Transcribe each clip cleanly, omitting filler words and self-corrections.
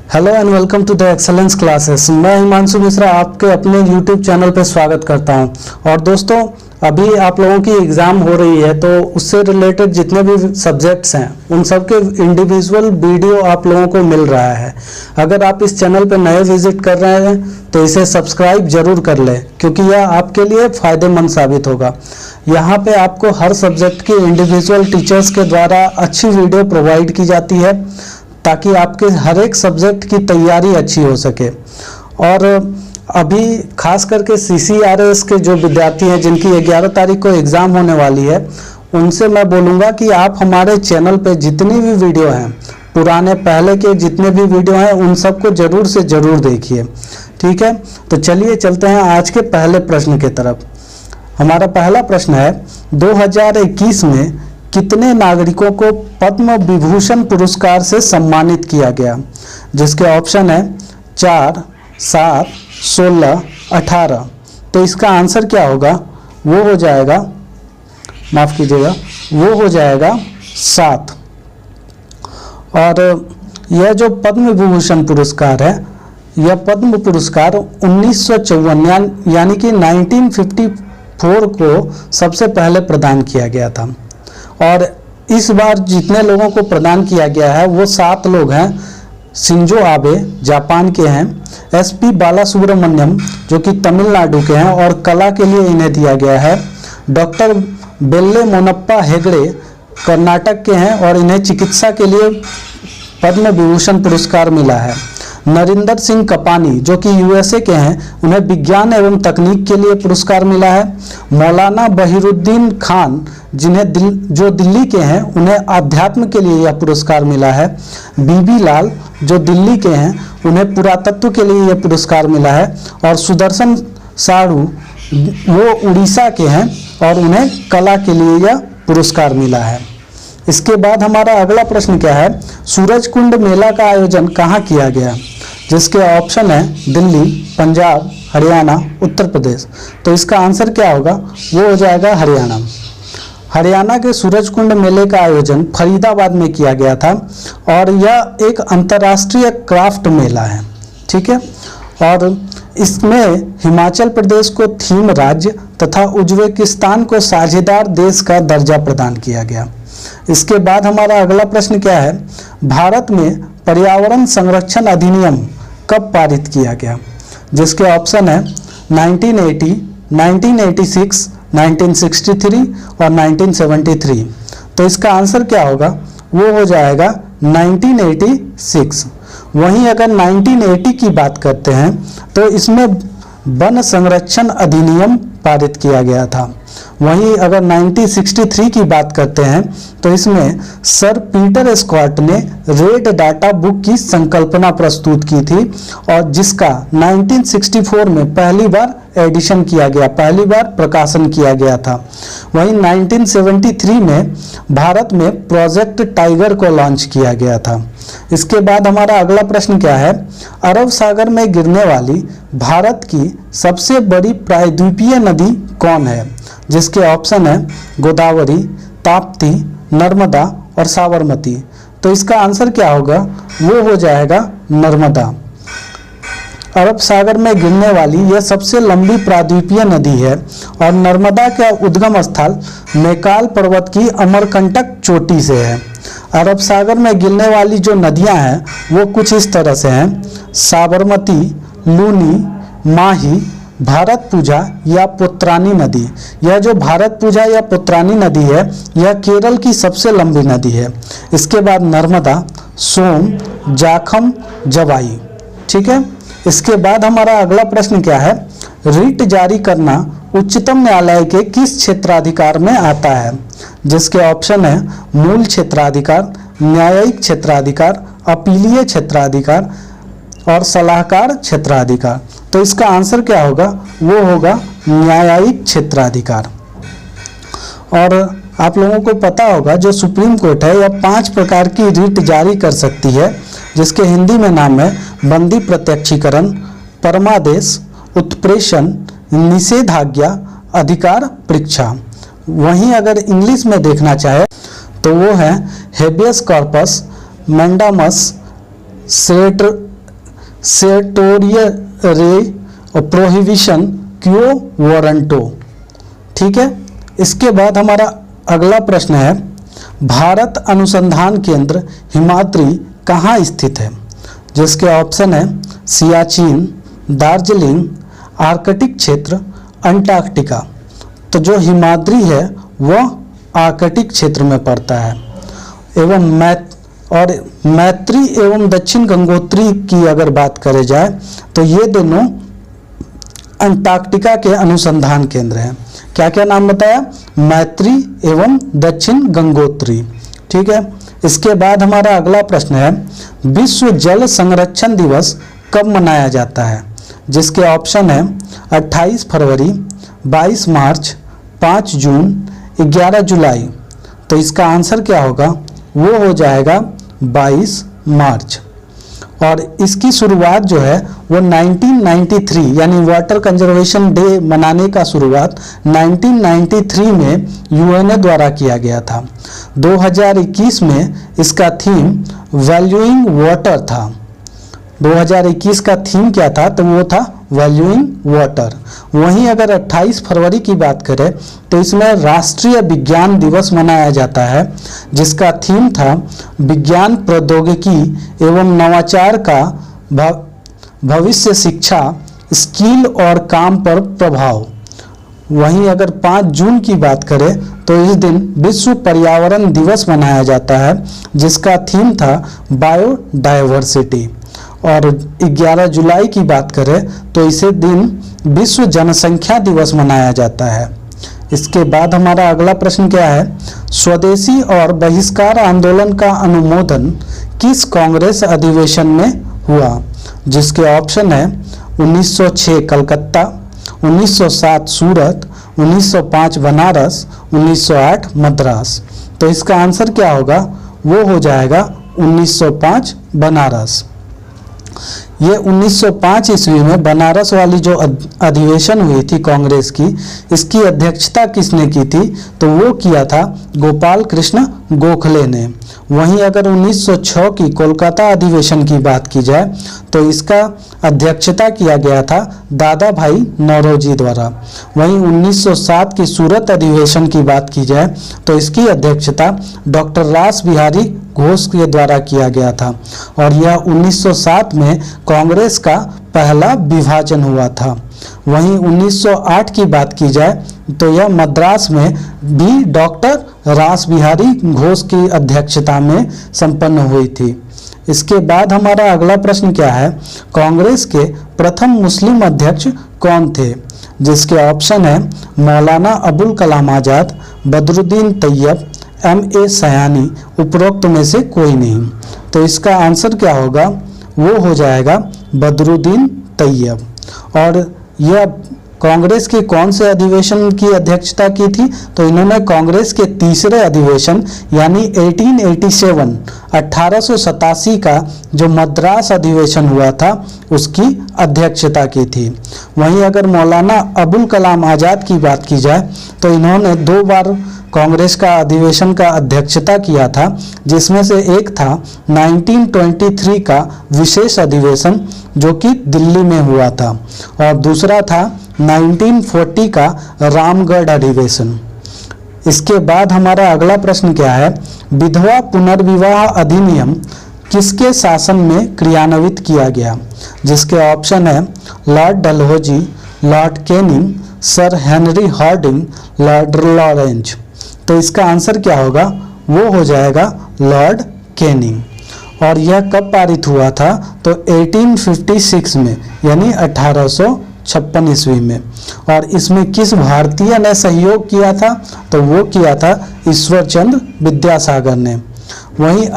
Hello and welcome to the excellence classes. मैं हिमांशु मिश्रा आपके अपने यूट्यूब चैनल पर स्वागत करता हूं। और दोस्तों, अभी आप लोगों की एग्ज़ाम हो रही है, तो उससे रिलेटेड जितने भी सब्जेक्ट्स हैं उन सब के इंडिविजुअल वीडियो आप लोगों को मिल रहा है। अगर आप इस चैनल पर नए विजिट कर रहे हैं तो इसे सब्सक्राइब जरूर कर लें, क्योंकि यह आपके लिए फ़ायदेमंद साबित होगा। यहाँ पे आपको हर सब्जेक्ट की इंडिविजुअल टीचर्स के द्वारा अच्छी वीडियो प्रोवाइड की जाती है, ताकि आपके हर एक सब्जेक्ट की तैयारी अच्छी हो सके। और अभी खास करके CCRS के जो विद्यार्थी हैं जिनकी 11 तारीख को एग्ज़ाम होने वाली है, उनसे मैं बोलूँगा कि आप हमारे चैनल पे जितनी भी वीडियो हैं, पुराने पहले के जितने भी वीडियो हैं, उन सबको ज़रूर से ज़रूर देखिए। ठीक है, तो चलिए चलते हैं आज के पहले प्रश्न की तरफ। हमारा पहला प्रश्न है, 2021 में कितने नागरिकों को पद्म विभूषण पुरस्कार से सम्मानित किया गया? जिसके ऑप्शन है 4, 7, 16, 18। तो इसका आंसर क्या होगा? वो हो जाएगा, माफ़ कीजिएगा, वो हो जाएगा 7। और यह जो पद्म विभूषण पुरस्कार है, यह पद्म पुरस्कार 1954 यानी कि 1954 को सबसे पहले प्रदान किया गया था। और इस बार जितने लोगों को प्रदान किया गया है वो 7 लोग हैं। शिंजो आबे जापान के हैं, SP बालासुब्रमण्यम जो कि तमिलनाडु के हैं और कला के लिए इन्हें दिया गया है। डॉक्टर बेल्ले मोनप्पा हेगड़े कर्नाटक के हैं और इन्हें चिकित्सा के लिए पद्म विभूषण पुरस्कार मिला है। नरिंदर सिंह कपानी जो कि USA के हैं, उन्हें विज्ञान एवं तकनीक के लिए पुरस्कार मिला है। मौलाना बहिरुद्दीन खान जो दिल्ली के हैं, उन्हें अध्यात्म के लिए यह पुरस्कार मिला है। BB लाल जो दिल्ली के हैं, उन्हें पुरातत्व के लिए यह पुरस्कार मिला है। और सुदर्शन साहू वो उड़ीसा के हैं और उन्हें कला के लिए यह पुरस्कार मिला है। इसके बाद हमारा अगला प्रश्न क्या है, सूरजकुंड मेला का आयोजन कहाँ किया गया? जिसके ऑप्शन है दिल्ली, पंजाब, हरियाणा, उत्तर प्रदेश। तो इसका आंसर क्या होगा? वो हो जाएगा हरियाणा। हरियाणा के सूरजकुंड मेले का आयोजन फरीदाबाद में किया गया था और यह एक अंतर्राष्ट्रीय क्राफ्ट मेला है। ठीक है, और इसमें हिमाचल प्रदेश को थीम राज्य तथा उज्बेकिस्तान को साझेदार देश का दर्जा प्रदान किया गया। इसके बाद हमारा अगला प्रश्न क्या है, भारत में पर्यावरण संरक्षण अधिनियम कब पारित किया गया? जिसके ऑप्शन है 1980, 1986, 1963 और 1973। तो इसका आंसर क्या होगा? वो हो जाएगा 1986। वहीं अगर 1980 की बात करते हैं तो इसमें वन संरक्षण अधिनियम पारित किया गया था। वहीं अगर 1963 की बात करते हैं तो इसमें सर पीटर स्कॉट ने रेड डाटा बुक की संकल्पना प्रस्तुत की थी और जिसका 1964 में पहली बार एडिशन किया गया, पहली बार प्रकाशन किया गया था। वहीं 1973 में भारत में प्रोजेक्ट टाइगर को लॉन्च किया गया था। इसके बाद हमारा अगला प्रश्न क्या है, अरब सागर में गिरने वाली भारत की सबसे बड़ी प्रायद्वीपीय नदी कौन है? जिसके ऑप्शन है गोदावरी, ताप्ती, नर्मदा और साबरमती। तो इसका आंसर क्या होगा? वो हो जाएगा नर्मदा। अरब सागर में गिरने वाली यह सबसे लंबी प्रायद्वीपीय नदी है और नर्मदा का उद्गम स्थल मैकाल पर्वत की अमरकंटक चोटी से है। अरब सागर में गिरने वाली जो नदियां हैं वो कुछ इस तरह से हैं, साबरमती, लूनी, माही, भारत पूजा या पुत्रानी नदी। यह जो भारत पूजा या पुत्रानी नदी है, यह केरल की सबसे लंबी नदी है। इसके बाद नर्मदा, सोन, जाखम, जवाई। ठीक है, इसके बाद हमारा अगला प्रश्न क्या है, रिट जारी करना उच्चतम न्यायालय के किस क्षेत्राधिकार में आता है? जिसके ऑप्शन है मूल क्षेत्राधिकार, न्यायिक क्षेत्राधिकार, अपीलीय क्षेत्राधिकार और सलाहकार क्षेत्राधिकार। तो इसका आंसर क्या होगा? वो होगा न्यायिक क्षेत्राधिकार। और आप लोगों को पता होगा जो सुप्रीम कोर्ट है, यह 5 प्रकार की रिट जारी कर सकती है, जिसके हिंदी में नाम है बंदी प्रत्यक्षीकरण, परमादेश, उत्प्रेषण, निषेधाज्ञा, अधिकार परीक्षा। वहीं अगर इंग्लिश में देखना चाहे तो वो है हेबियस कॉर्पस, मैंडामस, सेटोरियरे और प्रोहिबिशन क्यो वारंटो। ठीक है, इसके बाद हमारा अगला प्रश्न है, भारत अनुसंधान केंद्र हिमाद्री कहाँ स्थित है? जिसके ऑप्शन है सियाचिन, दार्जिलिंग, आर्कटिक क्षेत्र, अंटार्कटिका। तो जो हिमाद्री है वह आर्कटिक क्षेत्र में पड़ता है। एवं मैत्री एवं दक्षिण गंगोत्री की अगर बात करें जाए तो ये दोनों अंटार्कटिका के अनुसंधान केंद्र हैं। क्या क्या नाम बताया? मैत्री एवं दक्षिण गंगोत्री। ठीक है, इसके बाद हमारा अगला प्रश्न है, विश्व जल संरक्षण दिवस कब मनाया जाता है? जिसके ऑप्शन है 28 फरवरी, 22 मार्च, 5 जून, 11 जुलाई। तो इसका आंसर क्या होगा? वो हो जाएगा 22 मार्च। और इसकी शुरुआत जो है वो 1993 यानी वाटर कंजर्वेशन डे मनाने का शुरुआत 1993 में यूएनए द्वारा किया गया था। 2021 में इसका थीम वैल्यूइंग वाटर था। 2021 का थीम क्या था? तो वो था वैल्यूइंग वाटर। वहीं अगर 28 फरवरी की बात करें तो इसमें राष्ट्रीय विज्ञान दिवस मनाया जाता है, जिसका थीम था विज्ञान प्रौद्योगिकी एवं नवाचार का भविष्य शिक्षा, स्किल और काम पर प्रभाव। वहीं अगर 5 जून की बात करें तो इस दिन विश्व पर्यावरण दिवस मनाया जाता है, जिसका थीम था बायोडायवर्सिटी। और 11 जुलाई की बात करें तो इसे दिन विश्व जनसंख्या दिवस मनाया जाता है। इसके बाद हमारा अगला प्रश्न क्या है, स्वदेशी और बहिष्कार आंदोलन का अनुमोदन किस कांग्रेस अधिवेशन में हुआ? जिसके ऑप्शन है 1906 कलकत्ता, 1907 सूरत, 1905 बनारस, 1908 मद्रास। तो इसका आंसर क्या होगा? वो हो जाएगा 1905 बनारस। ये 1905 ईस्वी में बनारस वाली जो अधिवेशन हुई थी कांग्रेस की, इसकी अध्यक्षता किसने की थी? तो वो किया था गोपाल कृष्ण गोखले ने। वहीं अगर 1906 की कोलकाता अधिवेशन की बात की जाए तो इसका अध्यक्षता किया गया था दादा भाई नौरोजी द्वारा। वहीं 1907 की सूरत अधिवेशन की बात की जाए तो इसकी अध्यक्षता डॉक्टर रास बिहारी घोष के द्वारा किया गया था। और यह 1907 में कांग्रेस का पहला विभाजन हुआ था। वहीं 1908 की बात की जाए तो यह मद्रास में भी डॉक्टर रास बिहारी घोष की अध्यक्षता में संपन्न हुई थी। इसके बाद हमारा अगला प्रश्न क्या है, कांग्रेस के प्रथम मुस्लिम अध्यक्ष कौन थे? जिसके ऑप्शन है मौलाना अबुल कलाम आज़ाद, बदरुद्दीन तैयब, M.A. सयानी, उपरोक्त में से कोई नहीं। तो इसका आंसर क्या होगा? वो हो जाएगा बदरुद्दीन तैयब। और यह कांग्रेस के कौन से अधिवेशन की अध्यक्षता की थी? तो इन्होंने कांग्रेस के तीसरे अधिवेशन यानी 1887 का जो मद्रास अधिवेशन हुआ था उसकी अध्यक्षता की थी। वहीं अगर मौलाना अबुल कलाम आज़ाद की बात की जाए तो इन्होंने 2 बार कांग्रेस का अधिवेशन का अध्यक्षता किया था, जिसमें से एक था 1923 का विशेष अधिवेशन जो कि दिल्ली में हुआ था, और दूसरा था 1940 का रामगढ़ अधिवेशन। इसके बाद हमारा अगला प्रश्न क्या है, विधवा पुनर्विवाह अधिनियम किसके शासन में क्रियान्वित किया गया? जिसके ऑप्शन है Lord Dalhousie, Lord Canning, sir Henry Harding, Lord Lawrence. तो इसका आंसर क्या होगा? वो हो जाएगा लॉर्ड कैनिंग। और यह कब पारित हुआ था? तो 1856 में यानी 1856 ईस्वी में। और इसमें किस भारतीय ने सहयोग किया था? तो वो किया था ईश्वरचंद्र विद्यासागर ने। वहीं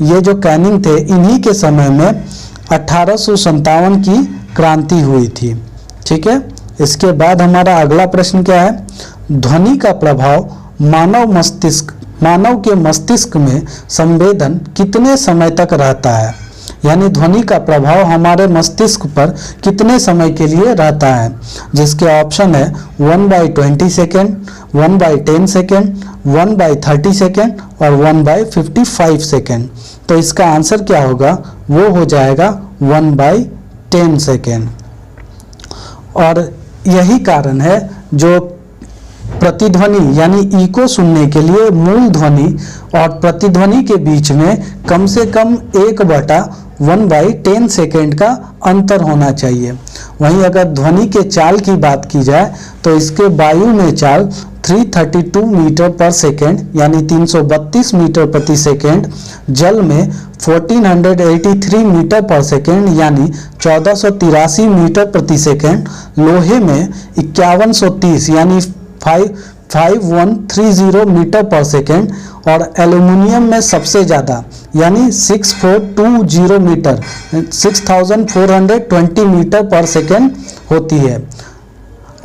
ये जो कैनिंग थे, इन्हीं के समय में 1857 की क्रांति हुई थी। ठीक है, इसके बाद हमारा अगला प्रश्न क्या है, ध्वनि का प्रभाव मानव के मस्तिष्क में संवेदन कितने समय तक रहता है? यानी ध्वनि का प्रभाव हमारे मस्तिष्क पर कितने समय के लिए रहता है? जिसके ऑप्शन है 1/20 सेकेंड, 1/10 सेकेंड, 1/30 सेकेंड और 1/55 सेकेंड। तो इसका आंसर क्या होगा? वो हो जाएगा 1/10 सेकेंड। और यही कारण है जो प्रतिध्वनि यानी इको सुनने के लिए मूल ध्वनि और प्रतिध्वनि के बीच में कम से कम 1/10 सेकेंड का अंतर होना चाहिए। वहीं अगर ध्वनि के चाल की बात की जाए तो इसके वायु में चाल 332 मीटर पर सेकेंड यानी 332 मीटर प्रति सेकेंड, जल में 1483 मीटर पर सेकेंड यानी 1483 मीटर प्रति सेकेंड, लोहे में 5130 यानी 5130 मीटर पर सेकेंड और एल्युमिनियम में सबसे ज़्यादा यानी 6420 मीटर 6420 मीटर पर सेकेंड होती है।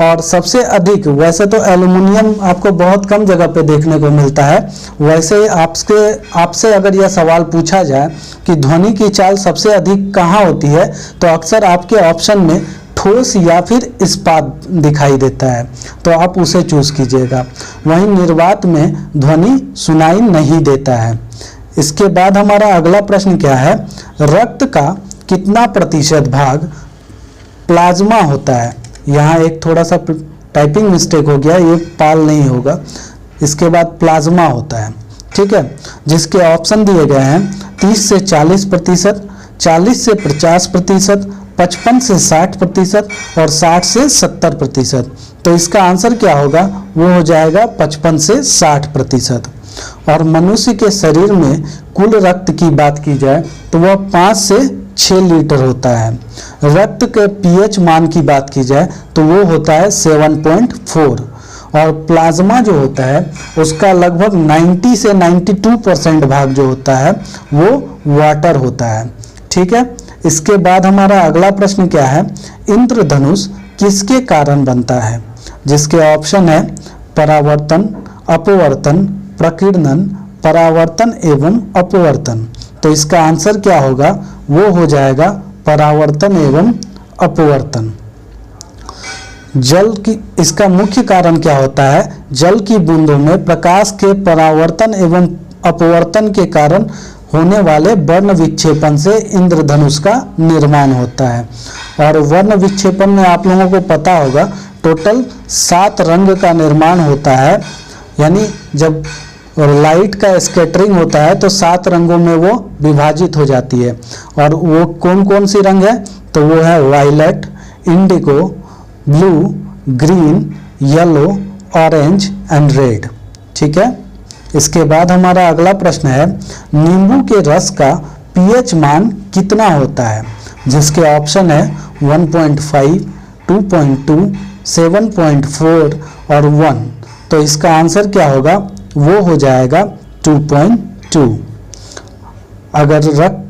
और सबसे अधिक, वैसे तो एल्युमिनियम आपको बहुत कम जगह पे देखने को मिलता है, वैसे आपसे अगर यह सवाल पूछा जाए कि ध्वनि की चाल सबसे अधिक कहाँ होती है तो अक्सर आपके ऑप्शन में ठोस या फिर इस्पात दिखाई देता है, तो आप उसे चूज कीजिएगा। वहीं निर्वात में ध्वनि सुनाई नहीं देता है। इसके बाद हमारा अगला प्रश्न क्या है, रक्त का कितना प्रतिशत भाग प्लाज्मा होता है। यहाँ एक थोड़ा सा टाइपिंग मिस्टेक हो गया, ये पाल नहीं होगा, इसके बाद प्लाज्मा होता है, ठीक है। जिसके ऑप्शन दिए गए हैं 30 से 40%, 40 से 50%, 55 से 60% और 60 से 70%। तो इसका आंसर क्या होगा, वो हो जाएगा 55 से 60%। और मनुष्य के शरीर में कुल रक्त की बात की जाए तो वह 5 से 6 लीटर होता है। रक्त के पीएच मान की बात की जाए तो वो होता है 7.4 और प्लाज्मा जो होता है उसका लगभग 90 से 92% भाग जो होता है वो वाटर होता है, ठीक है। इसके बाद हमारा अगला प्रश्न क्या है, इंद्रधनुष किसके कारण बनता है। जिसके ऑप्शन है परावर्तन, अपवर्तन, प्रकीर्णन, परावर्तन एवं अपवर्तन। तो इसका आंसर क्या होगा, वो हो जाएगा परावर्तन एवं अपवर्तन। जल की, इसका मुख्य कारण क्या होता है, जल की बूंदों में प्रकाश के परावर्तन एवं अपवर्तन के कारण होने वाले वर्ण विक्षेपण से इंद्रधनुष का निर्माण होता है। और वर्ण विक्षेपण में आप लोगों को पता होगा टोटल 7 रंग का निर्माण होता है, यानी जब लाइट का स्कैटरिंग होता है तो 7 रंगों में वो विभाजित हो जाती है। और वो कौन कौन सी रंग है, तो वो है violet, indigo, blue, green, yellow, orange and red, ठीक है। इसके बाद हमारा अगला प्रश्न है, नींबू के रस का पीएच मान कितना होता है। जिसके ऑप्शन है 1.5, 2.2, 7.4 और 1। तो इसका आंसर क्या होगा, वो हो जाएगा 2.2। अगर रक्त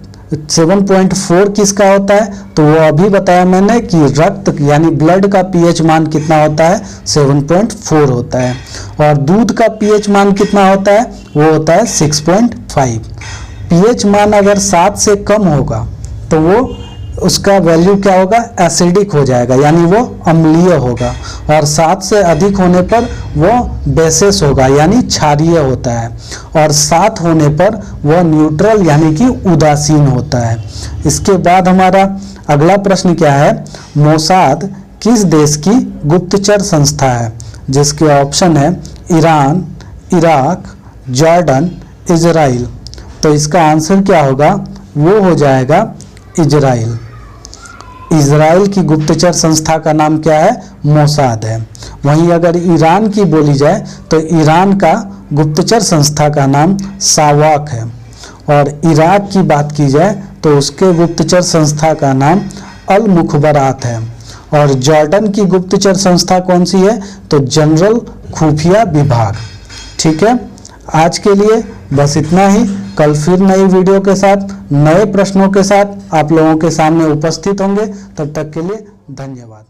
7.4 किसका होता है तो वो अभी बताया मैंने कि रक्त यानी ब्लड का पीएच मान कितना होता है, 7.4 होता है। और दूध का पीएच मान कितना होता है, वो होता है 6.5। पीएच मान अगर 7 से कम होगा तो वो उसका वैल्यू क्या होगा, एसिडिक हो जाएगा यानी वो अम्लीय होगा। और 7 से अधिक होने पर वो बेसिस होगा यानी क्षारीय होता है। और 7 होने पर वह न्यूट्रल यानी कि उदासीन होता है। इसके बाद हमारा अगला प्रश्न क्या है, मोसाद किस देश की गुप्तचर संस्था है। जिसके ऑप्शन है ईरान, इराक, जॉर्डन, इजराइल। तो इसका आंसर क्या होगा, वो हो जाएगा इजराइल। इजराइल की गुप्तचर संस्था का नाम क्या है, मोसाद है। वहीं अगर ईरान की बोली जाए तो ईरान का गुप्तचर संस्था का नाम सावाक है। और इराक की बात की जाए तो उसके गुप्तचर संस्था का नाम अल मुखबरात है। और जॉर्डन की गुप्तचर संस्था कौन सी है, तो जनरल खुफिया विभाग, ठीक है। आज के लिए बस इतना ही। कल फिर नई वीडियो के साथ, नए प्रश्नों के साथ आप लोगों के सामने उपस्थित होंगे। तब तक के लिए धन्यवाद।